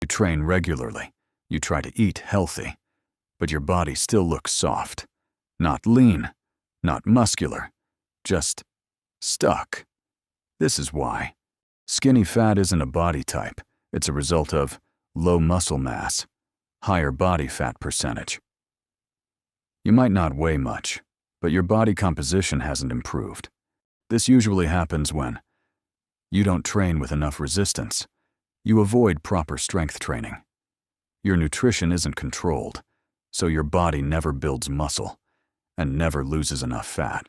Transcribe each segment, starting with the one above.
train regularly, you try to eat healthy, but your body still looks soft. Not lean, not muscular, just stuck. This is why. Skinny fat isn't a body type. It's a result of low muscle mass, higher body fat percentage. You might not weigh much, but your body composition hasn't improved. This usually happens when you don't train with enough resistance. You avoid proper strength training. Your nutrition isn't controlled, so your body never builds muscle and never loses enough fat.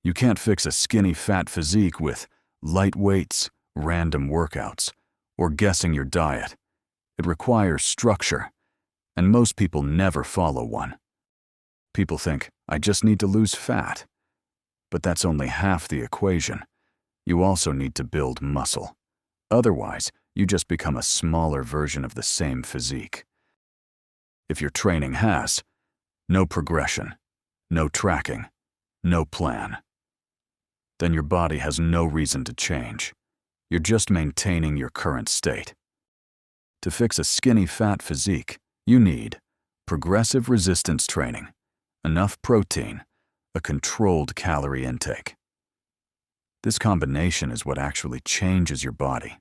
You can't fix a skinny fat physique with light weights, random workouts, or guessing your diet. It requires structure, and most people never follow one. People think, I just need to lose fat. But that's only half the equation. You also need to build muscle. Otherwise, you just become a smaller version of the same physique. If your training has no progression, no tracking, no plan, then your body has no reason to change. You're just maintaining your current state. To fix a skinny fat physique, you need progressive resistance training, enough protein, a controlled calorie intake. This combination is what actually changes your body.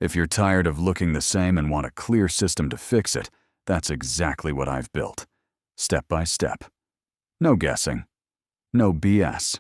If you're tired of looking the same and want a clear system to fix it, that's exactly what I've built. Step by step. No guessing. No BS.